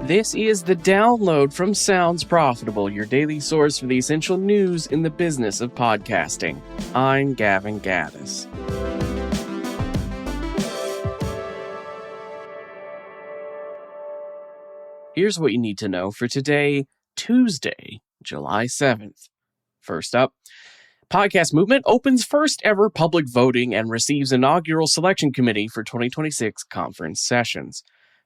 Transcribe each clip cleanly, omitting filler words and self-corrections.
This is The Download from Sounds Profitable, your daily source for the essential news in the business of podcasting. I'm Gavin Gaddis. Here's what you need to know for today, Tuesday, July 7th. First up, Podcast Movement opens first ever public voting and receives inaugural selection committee for 2026 conference sessions.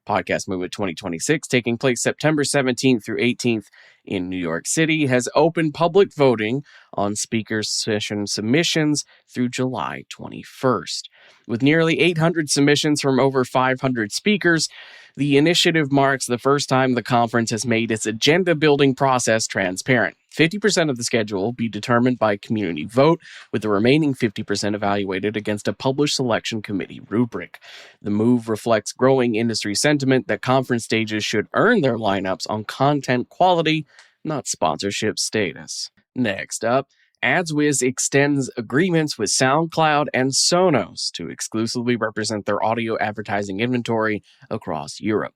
Podcast Movement 2026, taking place September 17th through 18th in New York City, has opened public voting on speaker session submissions through July 21st. With nearly 800 submissions from over 500 speakers, the initiative marks the first time the conference has made its agenda-building process transparent. 50% of the schedule will be determined by community vote, with the remaining 50% evaluated against a published selection committee rubric. The move reflects growing industry sentiment that conference stages should earn their lineups on content quality, not sponsorship status. Next up, AdsWizz extends agreements with SoundCloud and Sonos to exclusively represent their audio advertising inventory across Europe.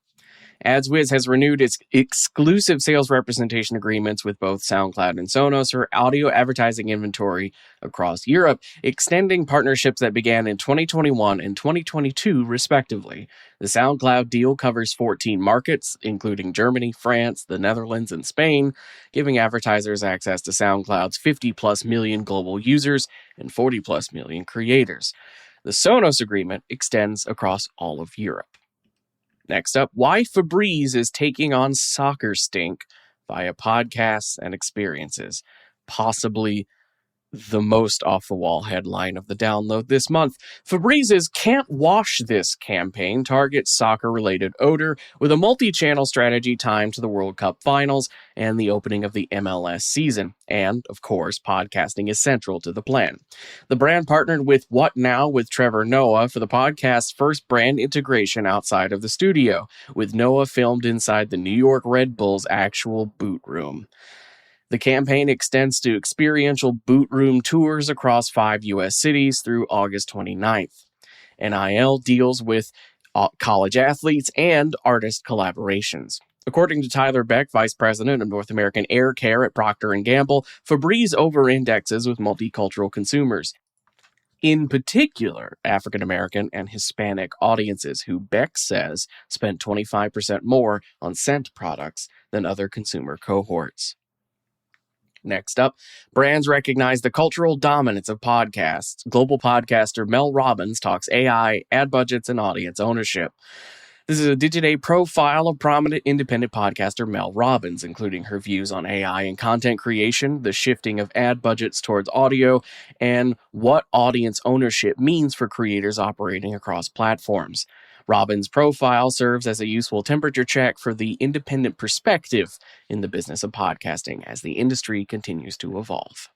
AdsWizz has renewed its exclusive sales representation agreements with both SoundCloud and Sonos for audio advertising inventory across Europe, extending partnerships that began in 2021 and 2022, respectively. The SoundCloud deal covers 14 markets, including Germany, France, the Netherlands, and Spain, giving advertisers access to SoundCloud's 50-plus million global users and 40-plus million creators. The Sonos agreement extends across all of Europe. Next up, why Febreze is taking on soccer stink via podcasts and experiences. Possibly the most off-the-wall headline of the download this month. Febreze's Can't Wash This campaign targets soccer-related odor with a multi-channel strategy timed to the World Cup finals and the opening of the MLS season. And, of course, podcasting is central to the plan. The brand partnered with What Now with Trevor Noah for the podcast's first brand integration outside of the studio, with Noah filmed inside the New York Red Bulls' actual boot room. The campaign extends to experiential boot room tours across 5 U.S. cities through August 29th. NIL deals with college athletes and artist collaborations. According to Tyler Beck, Vice President of North American Air Care at Procter & Gamble, Febreze over-indexes with multicultural consumers. In particular, African American and Hispanic audiences, who Beck says spent 25% more on scent products than other consumer cohorts. Next up, brands recognize the cultural dominance of podcasts. Global podcaster Mel Robbins talks AI, ad budgets, and audience ownership. This is a Digiday profile of prominent independent podcaster Mel Robbins, including her views on AI and content creation, the shifting of ad budgets towards audio, and what audience ownership means for creators operating across platforms. Robbins' profile serves as a useful temperature check for the independent perspective in the business of podcasting as the industry continues to evolve.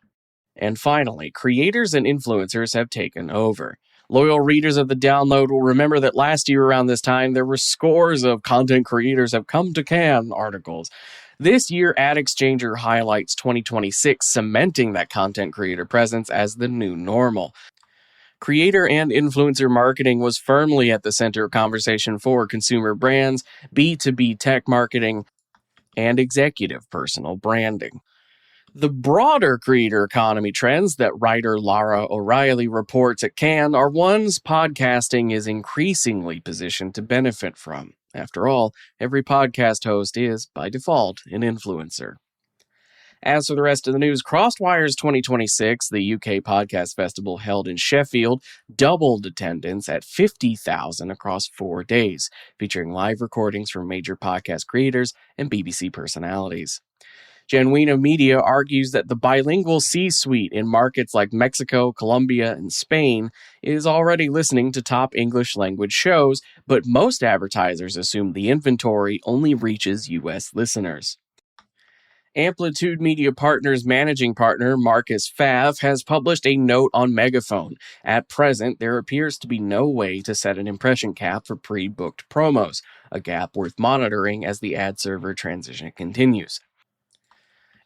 And finally, creators and influencers have taken over. Loyal readers of the download will remember that last year around this time, there were scores of content creators have come to Cannes articles. This year, Ad Exchanger highlights 2026, cementing that content creator presence as the new normal. Creator and influencer marketing was firmly at the center of conversation for consumer brands, B2B tech marketing, and executive personal branding. The broader creator economy trends that writer Lara O'Reilly reports at Cannes are ones podcasting is increasingly positioned to benefit from. After all, every podcast host is, by default, an influencer. As for the rest of the news, Crosswires 2026, the UK podcast festival held in Sheffield, doubled attendance at 50,000 across 4 days, featuring live recordings from major podcast creators and BBC personalities. Genuino Media argues that the bilingual C-suite in markets like Mexico, Colombia, and Spain is already listening to top English-language shows, but most advertisers assume the inventory only reaches U.S. listeners. Amplitude Media Partners managing partner Marcus Fav has published a note on Megaphone. At present, there appears to be no way to set an impression cap for pre-booked promos, a gap worth monitoring as the ad server transition continues.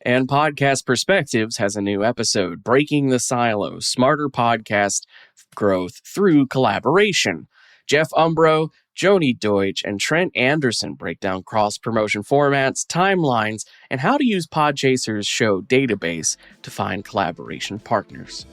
And Podcast Perspectives has a new episode, Breaking the Silos, Smarter Podcast Growth Through Collaboration. Jeff Umbro, Joni Deutsch and Trent Anderson break down cross-promotion formats, timelines, and how to use Podchaser's show database to find collaboration partners.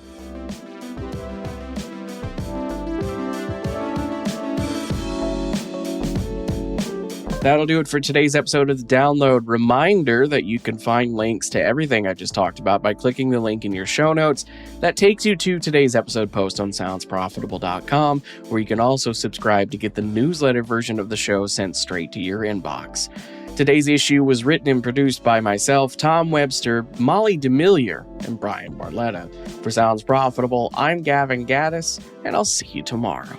That'll do it for today's episode of The Download. Reminder that you can find links to everything I just talked about by clicking the link in your show notes. That takes you to today's episode post on soundsprofitable.com, where you can also subscribe to get the newsletter version of the show sent straight to your inbox. Today's issue was written and produced by myself, Tom Webster, Molly DeMillier, and Brian Barletta. For Sounds Profitable, I'm Gavin Gaddis, and I'll see you tomorrow.